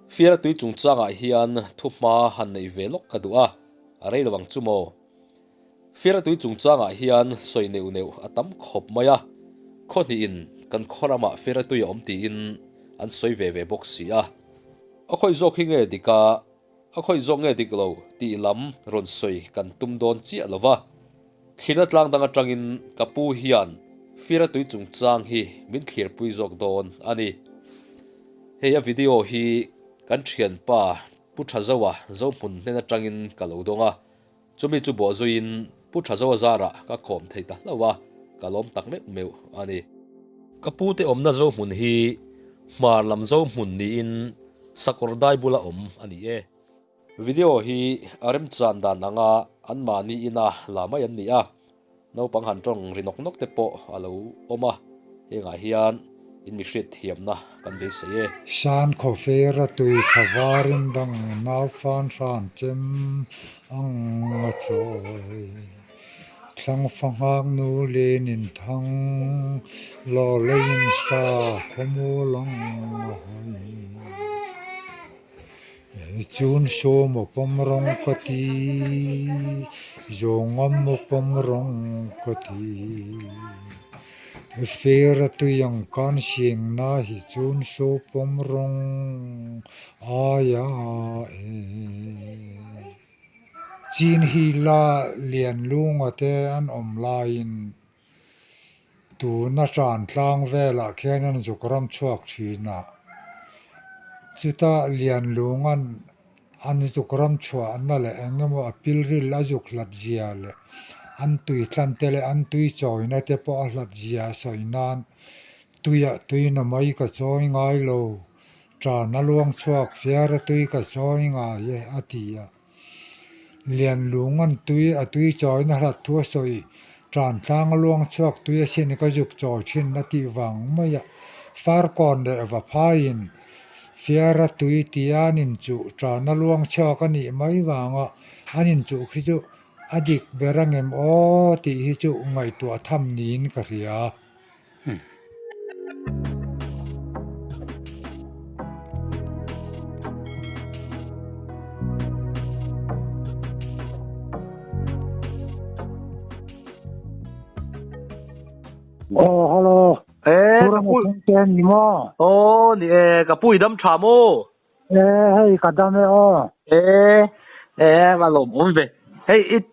Fiara tui chung changa hian thupma han nei velok kadua arei lawang chumo fiara tui chung changa hian soi neu atam khop maya khoni in kan khorama fiara tui om ti in an soi ve boxia akhoi zok hi nge dika akhoi zok nge diklo ti lam ron soi kan tum don chi alova thina tlang danga tangin kapu hian fiara tui chung chang hi min thlir pui zok don ani heya video hi kan thian pa pu thazawa zo mun nena tangin kalo donga chumi chu bo zoin pu thazawa zara ka khom theita lawa kalom takme meu ani kapu te omna zo mun hi mar lam zo mun ni in sakordai bula om ani e video hi arem chan dan anga an mani ina lama yan ni a no pang han tong rinok nok te po alo oma enga hian in mi hret thiamna kan be se e san khofera tui chavarin dang nau fan san chem ang choi thlang fangang nu lenin thang lo lein sa khomu long hoi chun so mo pomrong kati zongam mo pomrong kati Fera tu yang kan siang na hi chun so pomrong aya chin hi la lian lung ate an om lain tu na tran tlang vela khianan zukram chuak thina chuta lian lungan an zukram chua an le engemaw apil ril azuk lat zia le an tui tlan tele an tui choina te po ahlat zia soinan tui na mai ka choi ngai lo tra na luang chuak fiara tui ka choi nga ye atia lian lungan tui choina hlat thua soi tran tlang luang chuak tui sin ka juk choi thin na ti wang maya far kon de va phain fiara tui tianin chu tra na luang chuak ani mai wanga anin chu khichu adik berangem o ti hi chu ngai tua tham nin ka ria hello kapui ten ni mo ni kapui dam thamo hey kadame o malom ombe hey it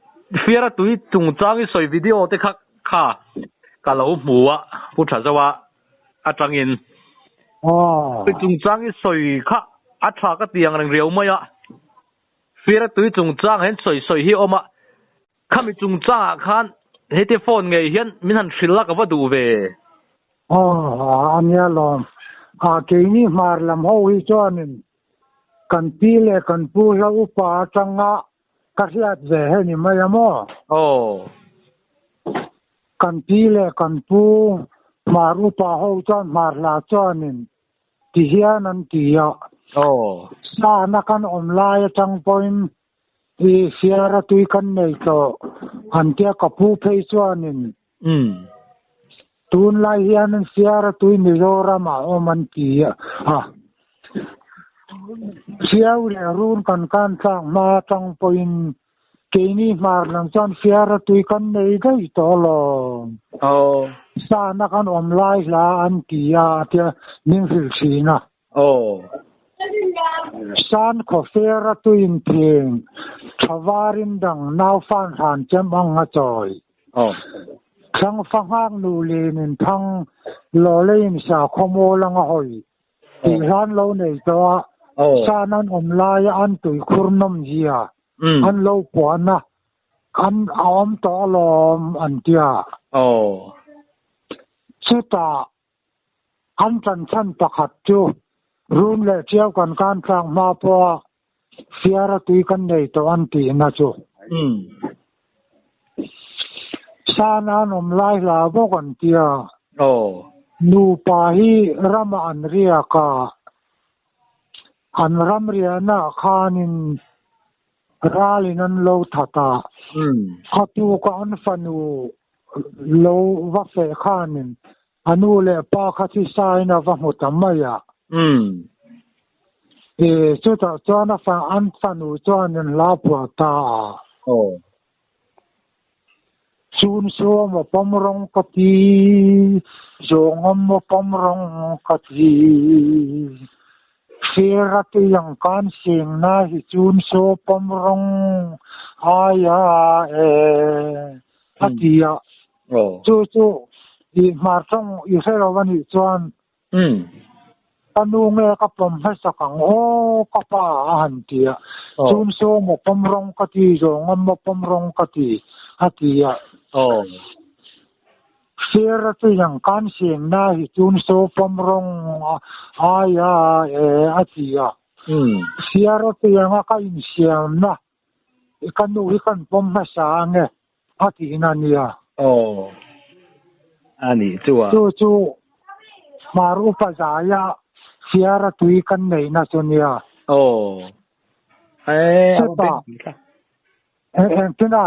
fiara tui tung chang i soi video te kha kalo muwa pu thazawa atangin tung chang i soi kha atha ka tiang reng riau maya fiara tui tung chang hen soi hi oma khami tung chang khan hete phone nge hian min han thrilla ka va du ve ania lom ke ni mar lam ho hi chuanin kan pi le kan pu la upa changa ka hiat ve he ni mai amo kan pi le kan pu mar upa ho chuan mar la chuanin ti hian an ti ya sa na kan om lai chang point ti fiara tui kan nei to han tia ka pu phei chuanin tun lai hian an fiara tui Mizoram a oman ti siau le run kan tlang ma tang point keini mar lang chan fiara tui kan nei dai to lo sa na kan om lai la an ti ya tia ning fil sina san khofera tuin thing thavarin dang nau fan han chem anga choi thang fangang nu lenin thang lo lein sa khomo langa hoi ti han lo nei to sanan om lai an tui khurnom zia an lo puana an awam to lom an tia chuta an chan pakhat chu run le chiao kan tlang ma po fiara tui kan nei to an ti na chu sana nom lai la bo kan tia nu pa hi rama an ria ka an ram ria na khanin ralin an lo thata khatu ka an fanu lo va fe khanin anu le pa khathi sai na va mutamaya Chu ta chuan a fa an fanu chuan an la pu ta chun so mo pomrong ka ti zongom mo pomrong ka ti Fira ti yang kan sing na hi chun so pomrong aya atia chu i mar song i hero wani chuan tanu nge ka pom ha sakang o ka pa han tia chun so mo pomrong ka ti zongom mo pomrong ka ti atia Fira ti yang kan sing na hi chun so pomrong aya atia Fira ti yang ka in siam na ikan nu ikan pom na sa nge ati na niya ani chua chu maru pa zaya Fira tu ikan nei na so niya tina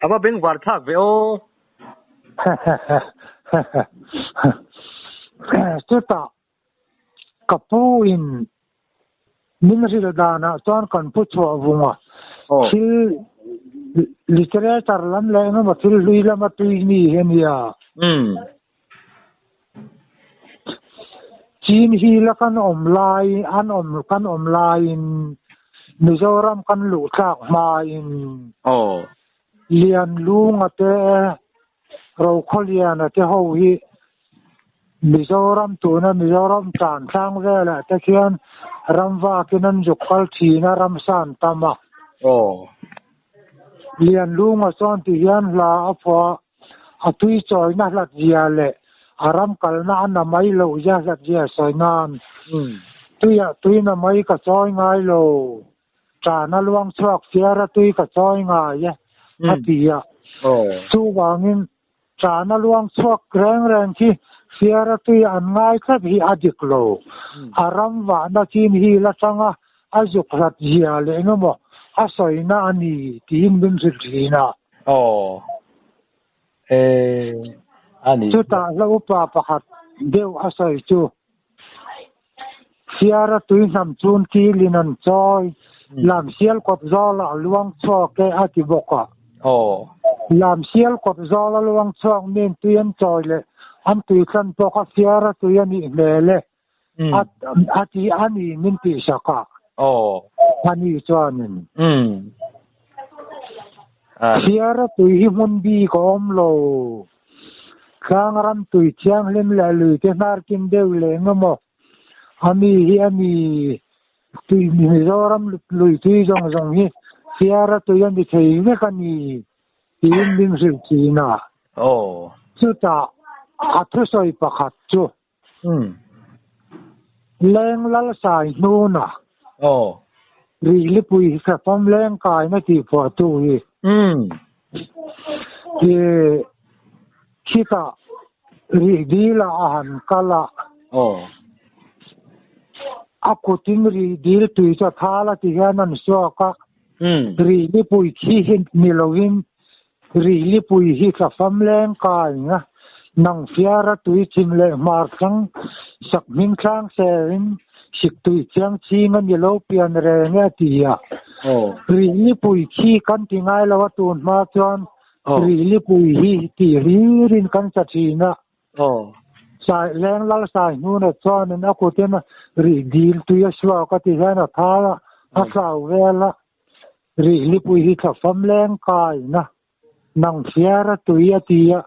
aba ben war thak ve o Chuta kapu in nimril dana chuan kan pu chua vunga thil literature lam le no ma thil lui lama tui ni henia chin hi la kan om lai kan om lai in Mizoram kan lu thak ma in lian lung ate ro kholian ate ho hi Mizoram tuna Mizoram chan sang vela te khian ramwa kinan jukal thina ramsan tama lian lunga son ti hian la apwa atui choi na lat zia le aram kalna na mai lo ya lat zia soinan tui na mai ka choi ngai lo cha na luang chuak fiara tui ka choi ngai atia chu wangin cha na luang chuak reng chi fiara tui an ngai khat hi adik lo aram wa na chin hi la changa ajuk lat zia le ngomo asoi na ani tin bin sirina ani chu ta la upa pakhat deu asoi chu fiara tui nam chun ki linan choi lam sial kop zola luang chok ke ati boka lam sial kop zola luang chok nen tuyan choi le am tui khan poka fiara tui ani lele ati ani min ti saka ani chuanin Fiara tui hi mun bi ko om lo khang ram tui chiang lem la lu te nar kim deu le ngamo ami hi ami tui mi zoram lui tui jong hi fiara tui ani thei ne kani tin bing sil china chuta athu soi pakhat chu leng lal sai nu na ri li pui sa pom leng kai na ti pho tu hi kita ri dila ahan kala aku tin ri dil tu cha thala ti hanan so ka ri li pui khi hin milowin ri li pui hi ka fam leng kai nga nang fiara tu chim le mar sang sak min khang serin sik tu chiang chi ngan yelo pian re nga ti ya ri li pui khi kan ti ngai lawa tun ma chon ri li pui hi ti rin kan cha thina sai leng lal sai nu na chon na ko te na ri dil tu ya swa ka ti hana thala a sau vela ri li pui hi ka fam leng kai na nang fiara tu ya ti ya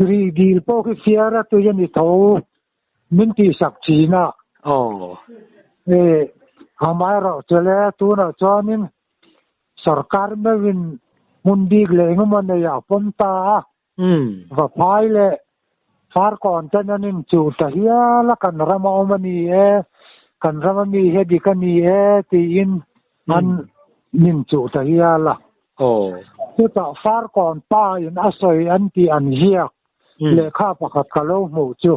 ri dil po ki fiara tu ya ni tho min ti sak china हमारा चले तू ना चानिन सरकार में विन मुंडी लेंगे मन या पंता वफाइले फार कॉन्टेनिन चूता हिया ला कन्रमा ओमनी है दिकनी है तीन मन निन चूता हिया ला चूता फार कॉन पा इन असोई अंती अनहिया लेखा पकत कलो Muchu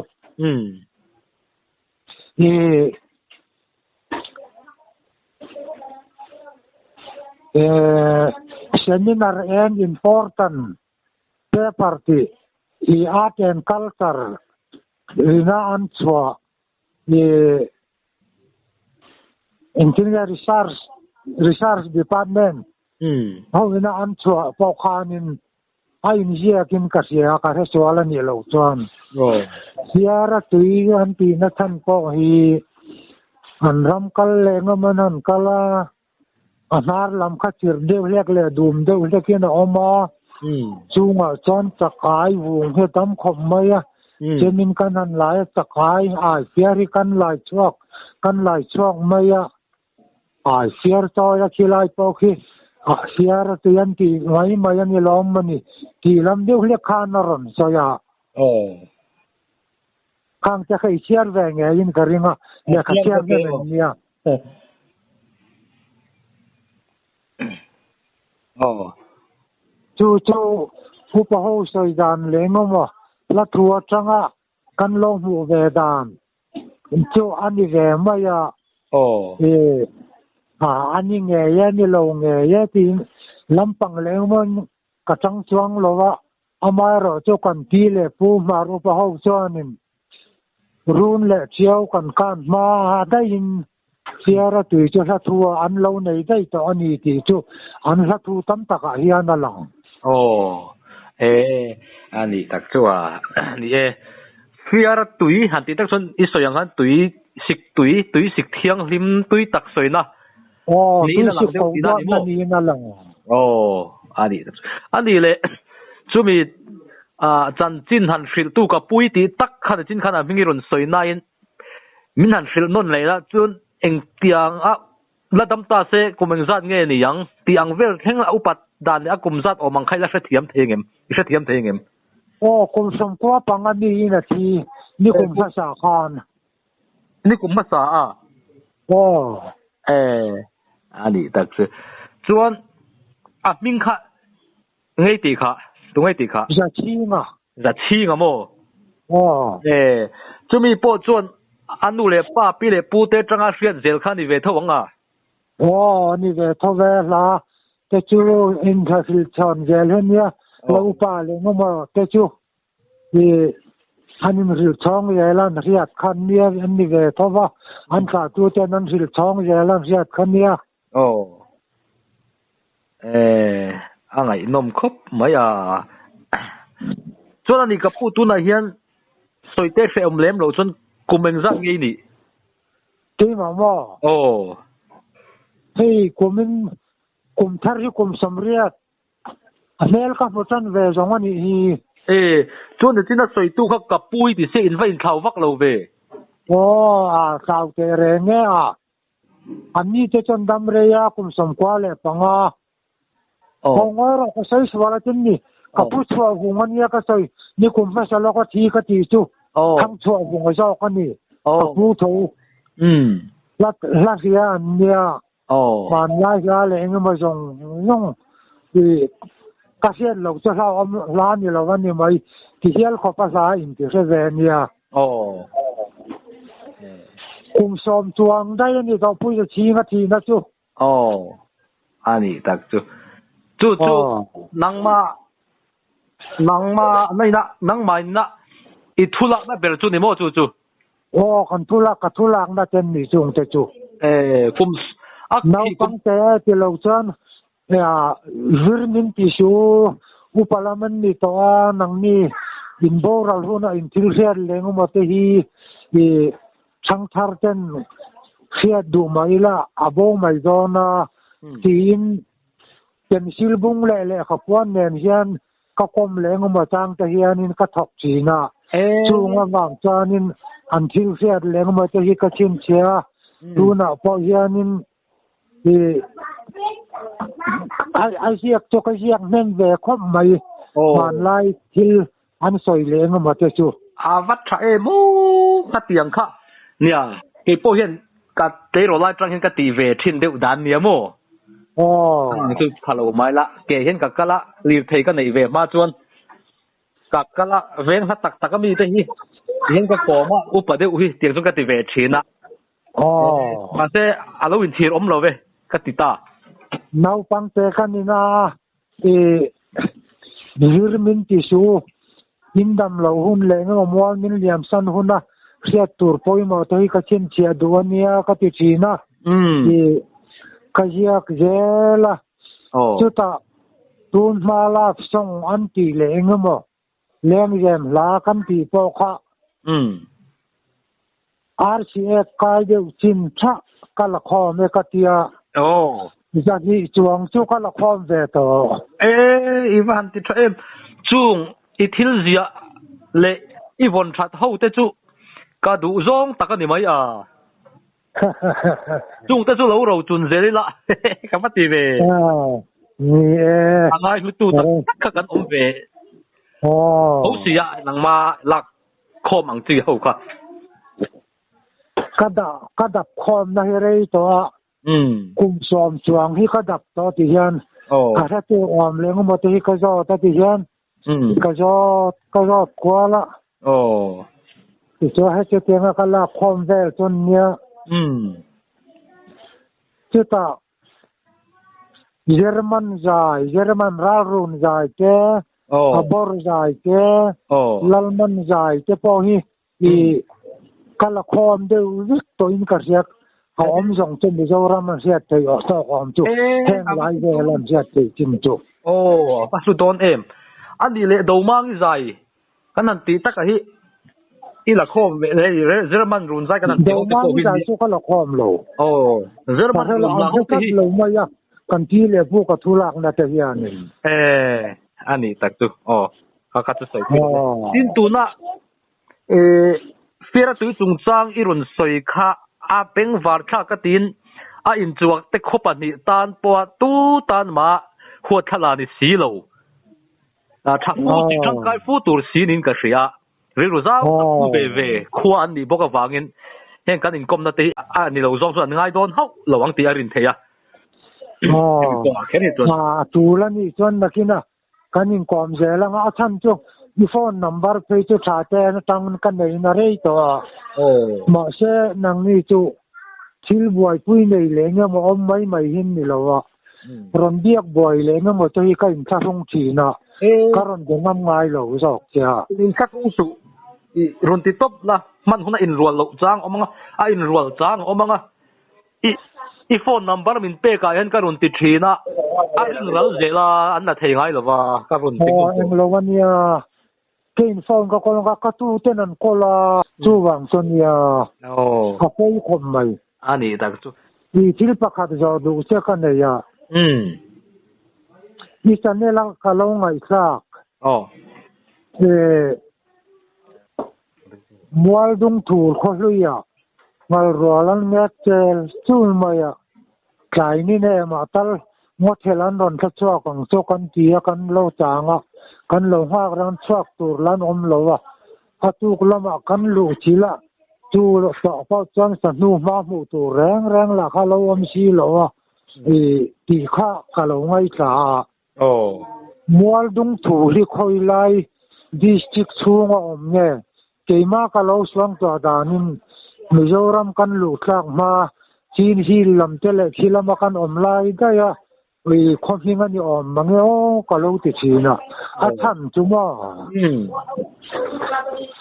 seminar and important party art and culture ina answa engineer research department ho ina an chua po khanin ai ni ya kin ka sia ka he swala ni lo chuan siara tui an ti na than po hi an ram kal le ngamanan kala anar lam kha chir deu lek le dum deu le kin oma chunga chon chakai wung he tam khom maya chemin kan an lai chakai ai fiari kan lai chuak maya ai fiar to ya khilai po khi fiar tu yan ti ngai maya ni lom mani ti lam deu le khan ron so ya kang cha khai fiar ve nge yin karinga ya kha fiar ve nia chu fu pa ho soi dan le ngomo la thua changa kan lo mu ve dan chu ani ve maya ani nge ya ni lo nge ya ti lampang le mon ka chang chuang lo wa amaro chu kan ti le pu ma ru pa ho chuanin run le chiao kan ma da in siara tu chu la thua an lo nei dai to ani ti chu an la thu tam ta ka hian na lang ani tak chua ni fiara tui han ti tak son isoyang han tui sik thiang lim tui tak soina ni na lang de ni na lang ani le chumi chan chin han fil tu ka pui ti tak khan chin khan a mingiron soina in min han fil non leila chun eng tiang a ladam ta se kumeng zat nge ni yang tiang vel theng a upat dan a kum zat omang khaila sa thiam thengem kum som ko pangani na thi ni kum sa khan ni kum ma sa ani tak se chuan a min kha ngei ti kha za chi nga mo chumi po chuan anu le pa pi le pu te tanga hriat zel khan ni ve thawanga ni ve thawe la te chu in tha fil chon gel henia lo pa le ngoma te chu ni hanin ril chong yela na riat khan nia an ni ve thawa an ka tu te nan ril chong yela riat khan nia angai nom khop maya chuan ani ka pu tu na hian soite fe lem lo chun kumeng zat ngei ni ti ma mo hei kum thar hi kum samriat amel ka photan ve zong ani hi chuan de tina soi tu kha ka pui ti se in vai thau vak lo ve thau te re nge ani te chon dam re ya kum som kwa le panga ngoro ko sai swala tin ni ka pu chwa hungan ya ka sai ni kum fa sa lo ka thi ka ti chu thang chwa hunga zo ka ni pu tho la sia nia man la ya le ng ma jong nong ti ka sia lo cha la ni lo wa ni mai ti hial kho pa sa in ti se ve nia kum som chuang dai ni to pu chi nga thi na chu ani tak chu nangma nangma na ithula na ber chu ni mo chu kan thula na ten ni chung te chu kum nau pang te ti lo chan virmin ti su upalaman ni to nang ni in boral huna in thil riat lengu ma te hi chang thar ten khiat du maila abo mai zona tin pencil bung le khapwan nen hian ka kom lengu ma chang ta hianin ka thok china chunga wang chanin an thil riat lengu ma te hi ka chin chia tu na po hianin ai siak to ka siak nen ve khom mai man lai thil an soi lengu ma te chu avat tha mu ka tiang kha nia ke po hian ka te ro lai tang hian ka ti ve thin deuh dan nia mo ni chu khalo mai la ke hian ka kala lir thei ka nei ve ma chuan ka kala veng ha tak mi te hi hian ka ko ma upa deuh hi tiang chu ka ti ve thina ma se alo in thir om lo ve ka ti ta nau pang te kanina virmin ti su indam lo hun le ngo mo min liam san huna sia tur poi mo to hi ka chen chia duania ka ti china thì cái gì cái là chúng ta tuân mà là xong anh tỷ lệ ngâm mà lên game là căn tỷ bao khá RCA cái điều chỉnh chắc cái là khó mấy cái tia giờ thì chuông chú cái là khó về đó Ivan thì cho em chuông ít thiếu gì lệ Ivan chặt hậu thế chú cả đủ rong tất cả ni mấy chung tới chú lâu rồi chuẩn dễ là cái bắt đi về anh ai mới tu được các cái ông về hậu sĩ năng mà lạc khó mang chữ hậu cả cái đập khom này rồi đó cùng xóm chuang hi cái đập đó thì hiện cái thứ ôm lên một tí cái gió đó thì hiện cái gió quá là thì cho hết cho tiếng cái là khom về cho nhớ chứ ta German ra run dài ke Habor dài ke Lalman dài ke po hi thì cái là khom đều rất tối cái việc họ dùng trên bây giờ làm gì thì ở sau họ chụp hẹn lại về làm gì thì chỉnh chụp bác sĩ tôn em anh đi lệ đầu mang dài cái này tí tất cả hi ý là khom về German run dài cái này đầu mang dài số cái là khom lâu German run dài cái lâu mà ya kan ti le bu ka thulak na te hian ani tak tu ka tu soi tin tu na fira tu chung chang irun soi kha a peng var kha ka tin a in chuak te khopa ni tan po tu tan ma huat khala ni si lo thak fu ti thang kai fu tur si nin ka ria ri ru za ve ve khua an ni boka wangin hen kan in kom na te a ni lo zong so ngai don hau lo ang ti arin theya tu la ni chuan nakina kanin kom je la nga chan chu ni phone number pe chu tha te na tang kan nei na rei to ma se nang ni chu thil buai pui nei le nga mo om mai mai hin ni lo wa ron biak buai le nga mo to hi ka in tha rong chi na karon de ngam ngai lo zok cha in kak u su ron ti top la man huna in rual lo chang omanga a in rual chang omanga I phone number min pe ka yan karun ti thina a in ral zela an na thei ngai lova karun ti eng lowania kein phone ka kolong ka tu tenan kola chu wang sonia ka pei khom mai ani tak chu ni thil pakhat zo du che ka ne ya ni chanela ka lo ngai sak mual dung thul kho luya ngal rolan ngat chel chul maya kai ni ne ma tal ngo thelan ron kha chwa kong cho kan tia kan lo changa kan lo ha ran chwak tur lan om lo wa atu klama kan lu chila tu lo so pa chang sa nu ma mu tu rang la kha lo om si lo wa ti kha ka lo ngai ta mual dung thu li khoi lai district chunga om ne keima ka lo swang to danin Mizoram kan lu tlak ma chin hi lam tele khilama kan om lai ga ya khomhinga ni om mangeo ka lo ti china a tham chuma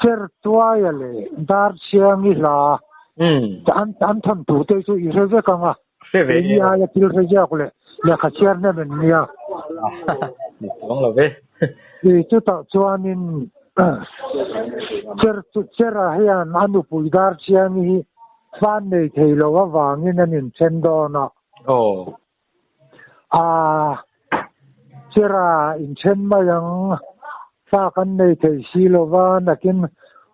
ser tuaya le dar chiang i la an tham tu te chu i reve ka nga ya ya til reja ko le kha chiar na ben nia ni tong lo ve chu ta chuanin chera hian anu puidar chiang hi fan nei theilo wa wangin anin chendo na chera in chen ma yang sa kan nei thei silo wa nakin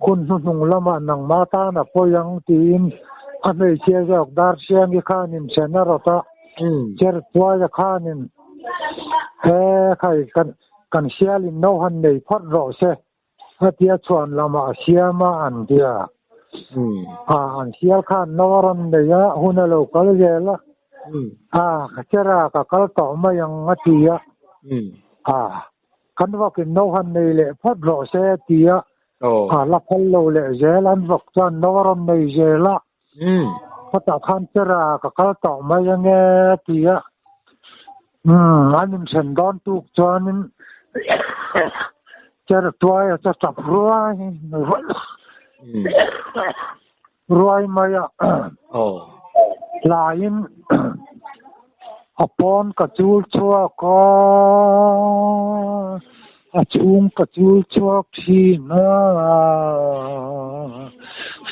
kun nung lama nang mata na po yang tin anei che jok dar chiang hi khanin chena rota cher tua ya khanin khai kan sialin no han nei phot ro se hatia chuan lama siama an dia an sial khan noran de ya hunalo kal gela khachara ka kal to ma yang atia kan wa kin no han nei le phot ro se tia la phal lo le zelan vok chuan noran nei zela pata khan chara ka kal to ma yang tia anin chen don tu chuanin chara tuaya cha chap ruai maya lain upon ka chul chua ko a chung ka chul chua thi na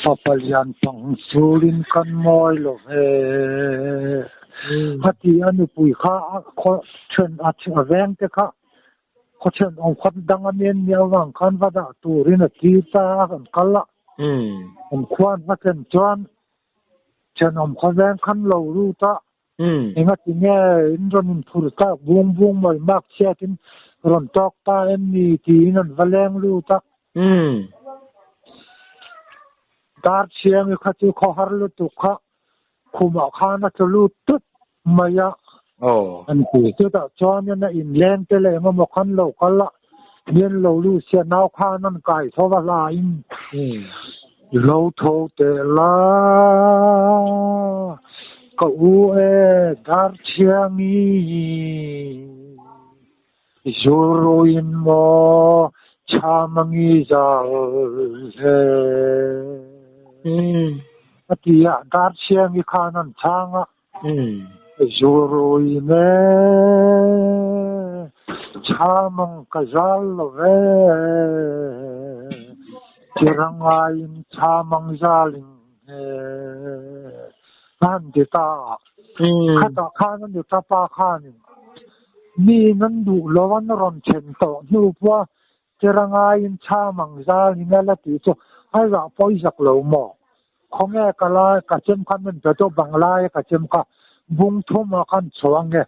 papalian pang sulin kan moi lo he hati anu pui kha kho chen a chung veng te kha kho chen ong khat dang amen niawang kan wada turin a ti ta kan kala om kwan ma chen chuan chen om kho veng kan lo ru ta enga ti nge indron in phur ta bung bung mai mak chetin ron tok ta em ni ti nan valeng lu ta dar chiang kha chu kho har lu tu kha khuma khana chu lu tut maya an ti chu ta chuan na in len te le ma mo khan lo kala yen lo lu sia naw kha nan kai tho wa la in lo tho te la ka u e dar chiang i zoro in mo chamangi zal he atia dar chiang i khanan changa zoro i me chamang ka zal lo ve tiranga in chamang zaling han de ta khata khanan de ta pa khanin ni nan du lawan ron chen to nu pa tiranga in chamang zaling la ti cho hai ra poi sak lo mo khonge kala ka chem khan men to bangla ka chem ka bung thoma kan chawang e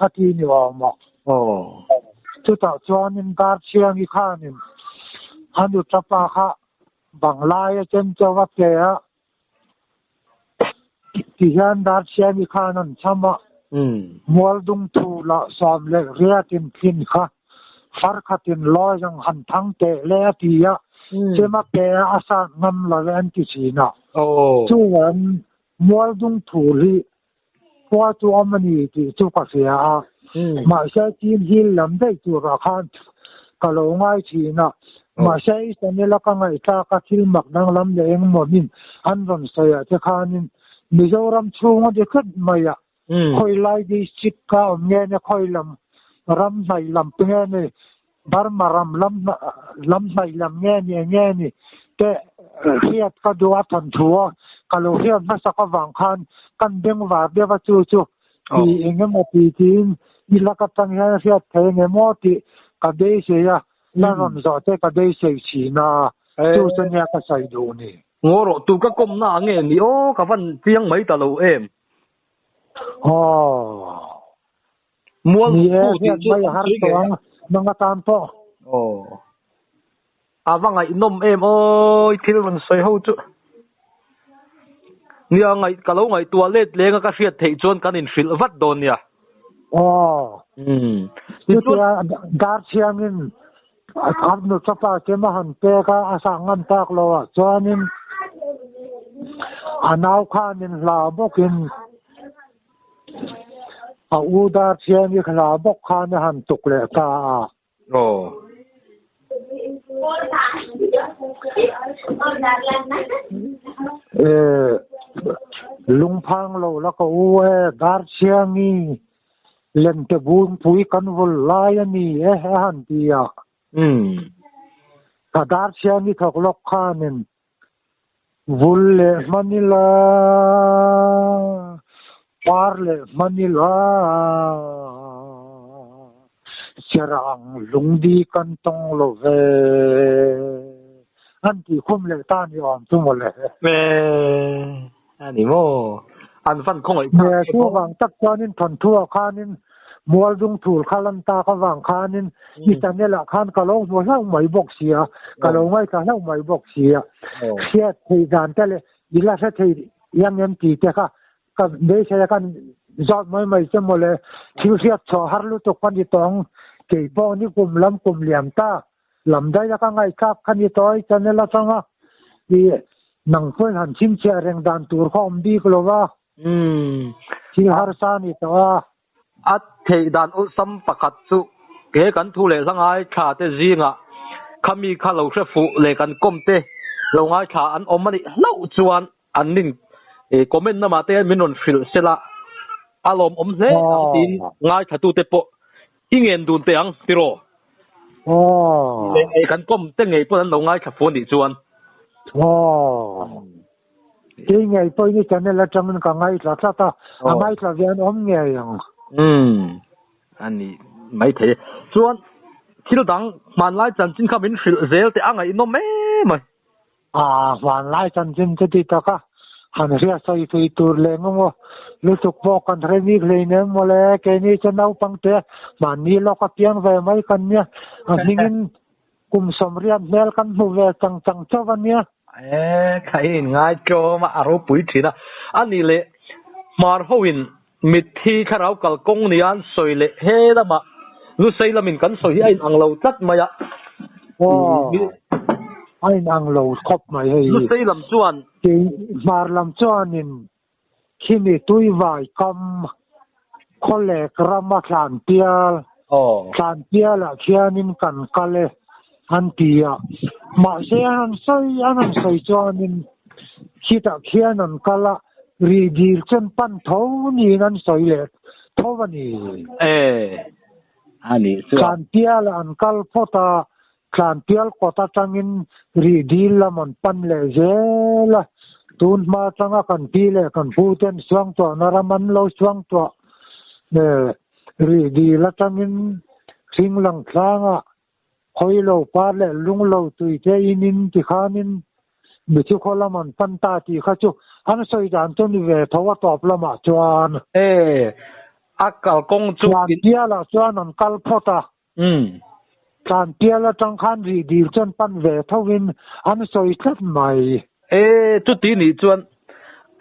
ati ni wa mo chu ta chuan in dar chiang i khanin han du ta pa kha bangla ya chem chawa ke a ti han dar chiang i khanan chama mual dung thu la som le riatin phin kha far khatin lo jang han thang te le atia chema ke asa ngam la an ti china chu wan mual dung thu li kwa tu amani ti chu ka sia ma sa tin hil lam dai tu ra khan ka lo ngai china ma sai sane la ka ngai ta ka thil mak dang lam le eng mo min an ron sa ya te khanin mizoram chunga de khat maya khoi lai di chik ka nge ne khoi lam ram nai lam pe ne barma ram lam nai lam nge ni te hiat ka do atan thuwa ka lo hiat na sa ka wang khan kan beng wa de wa chu ti engem mo ti tin ila ka tang ya hiat the nge mo ti ka de se ya na ron zo te ka de se chi na chu san ya ka sai do ni ngoro tu ka kom na nge ni o ka van chiang mai ta lo em mual tu ti chu mai har to nanga tan to awanga inom em oi thil ron soi ho chu nia ngai ka lo ngai toilet lenga ka fiat thei chon kan in fil vat don ya chu dar chiang in ab no chapa ke ma han pe ka asangan tak lo chuanin anau khanin la bokin a u dar chiang i khala bok khan han tuk le ka lung phang lo la ko u dar chiang i len te bun pui kan vol lai ani han tia ka dar chiang i thok lok khanin vulle manila parle manila serang lungdi kan tong lo ve anti khum le tan yon tu mo le me ani mo an fan khong ai me tu wang tak chanin thon thua khanin mual dung thul khalam ta ka wang khanin itanela khan ka lo mo lau mai bok sia ka lo ngai ka lau mai bok sia sia thei dan tele ila sa thei yang em ti te ka ka de se kan zot mai che mo le thiu sia cho har lu to kan di tong ke bo ni kum lam kum liam ta lam dai la ka ngai kap khan ni toy chanela changa di nang phoi han chim che reng dan tur khom di ko lo wa chi har sa ni to at thei dan u sam pakhat chu ke kan thu le sangai tha te zinga khami kha lo hre fu le kan kom te lo ngai tha an omani lo chuan an ning comment na ma te minon fil sela alom hle ang tin ngai thatu te po ingen dun te ang tiro le ai kan kom te ngei pon no ngai tha phone ni chuan cái ngày tôi như thế này là trong mình cả ngày là sao ta ngày là viên nghe yang ani mai thế chuan thil dang man lai chan chin khamin fil zel te angai no me mai hoàn lại chân chân cái gì ta cả hắn ria soi tui tur le ngo lu tuk bo kan re mi le ne mo le ke ni chen nau pang te man ni lo ka piang ve mai kan nia ningin kum som riam mel kan mu ve chang chang chawan nia khai ngai cho ma aro pui thina ani le mar hoin mit thi kharau kal kong ni an soi le he da ma lu sei lamin kan soi ai ang lo tat maya ai ang lo khop mai hei lu sei lam chuan ki mar lam chuan in khi mi tui vai kam khole krama khan pial khan pial a khianin kan kale han tia ma se han soi chuan in khita khianan kala ri dir chen pan tho ni nan soi le thowani ani khan pial an kal phota khan pial kota tangin ri dil lamon pan le zela tun ma tanga kan pi le kan puten suang to naraman lo suang to ri di la tangin thing lang thanga khoi lo pa le lung lo tui te inin ti khanin mi chu kholamon pan ta ti kha chu an soi dan to ni ve thawa top lama chuan akal kong chu pia la chuan an kal phota kan pia la tang khan ri dil chen pan ve thawin an soi tlat mai chu ti ni chuan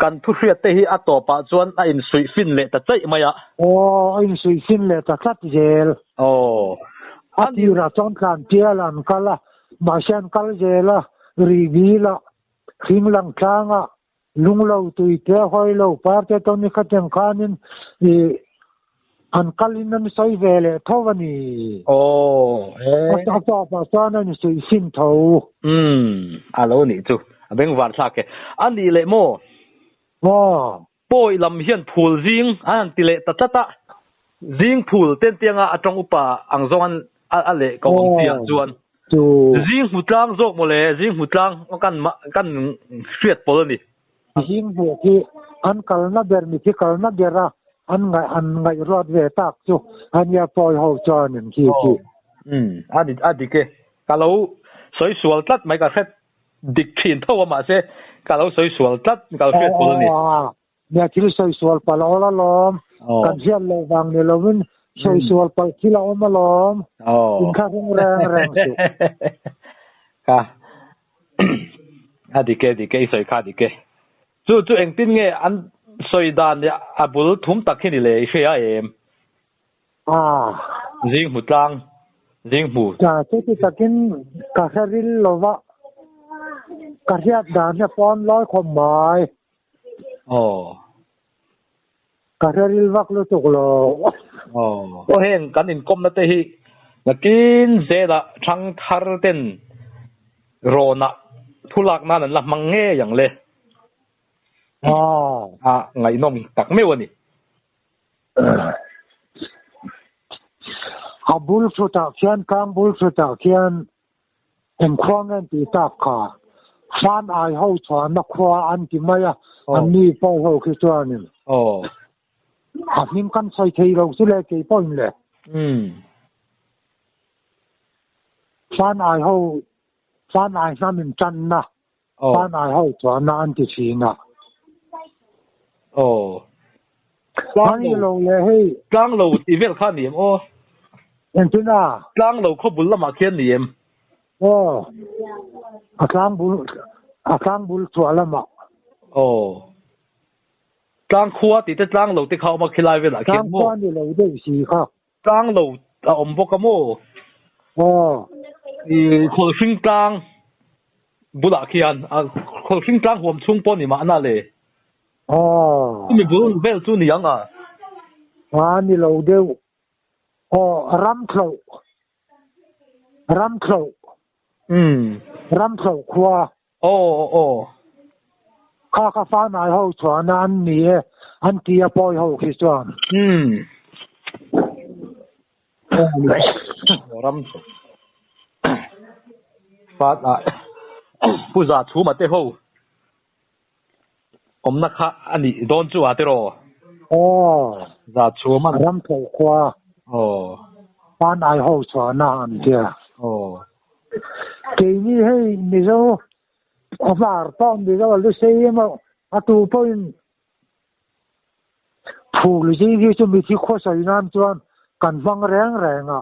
kan thu hriat te hi atopa chuan a in sui fin le ta chai maya in sui fin le ta tlat zel ati ra chon kan pia lan kala ma sian kal zela ri vi la khing lang thanga lung lo tui te hoi lo par te to ni khateng khanin an kalin an soi vele thawani ta pa chuan an sui fin tho alo ni chu abeng war thak ke ani le mo poi lam hian phul jing an ti le ta chata jing phul ten tianga atong upa angzongan a le ko tia chuan jing hutlang jok mo le jing hutlang kan hriat pol ni jing bu ki an kalna ber mi ki kalna bera an ngai rod ve tak chu an ya poi ho chuan in ki adi ke kalau soi sual tlat mai ka khet dik thin thawa ma se kalau soi sual tlat kal hriat pol ni ya thil soi sual palola lom kan hian lo wang ne lovin soi sual pal thila om lom in kha hung rang chu ka adi ke soi kha di ke chu eng tin nge an soi dan ya abul thum tak ni le hria em jing hutlang jing mu cha chu takin ka haril lova ka hiat dan ya pon loi khom mai ka haril vak lo tuk lo hen kan in kom na te hi nakin zeda thang thar ten rona thulak na nan la mangnge yang le ngai nom tak me wani abul chuta khian kam bul chuta khian em khwang an ti tak kha fan ai ho chwa na khwa an ti maya an ni po ho ki chuan in nim kan soi thei lo su le ke point le fan ai sa min chan na fan ai ho chwa na an ti chi na Pani lo le hey tlang lo ti vel kha niam entina tlang lo kho bul lama khian niam akang bul chwa lama tlang khuwa ti te tlang lo te khaw ma khilai vel a khian mo tlang ni lo de si kha tlang lo a om bo ka mo khol hring tlang bula khian khol hring tlang huam chung po ni ma na le mi bul vel chu ni yang ni lo de ram khlo ram khlo khwa kha fa nai ho chuan an ni an tia poi ho khi chuan ram phát lại bây giờ chú mà tê hô ông nó khác anh đi đón chú à tê rồi giờ chú mà ram thâu qua fa nai ho chuan na an tia cái ni hay mi zo var ton mi zo lu sei ma atu point phù lý gì cho mình thì khó xảy nam chuan cần văng rèn à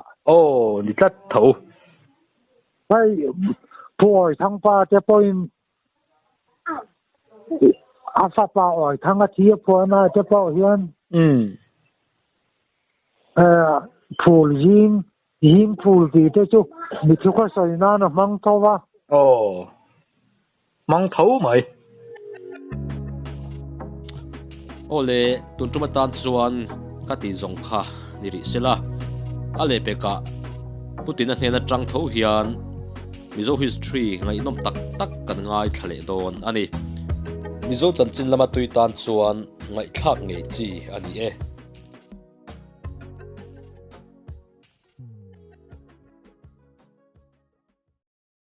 đi cắt thấu hay phổi thăng pa cho point asa pa oi thăng a thia phổi na cho pa hian phù lý yim phù gì thế chứ mình thì khó xảy nam nó mang thâu à mang thấu mày ole tun tuma tan chuan ka ti zong kha ni ri sela ale peka putin a hna tang tho hian mizo history ngai nom tak tak kan ngai thale don ani mizo chanchin lama tui tan chuan ngai thak ngei chi ani e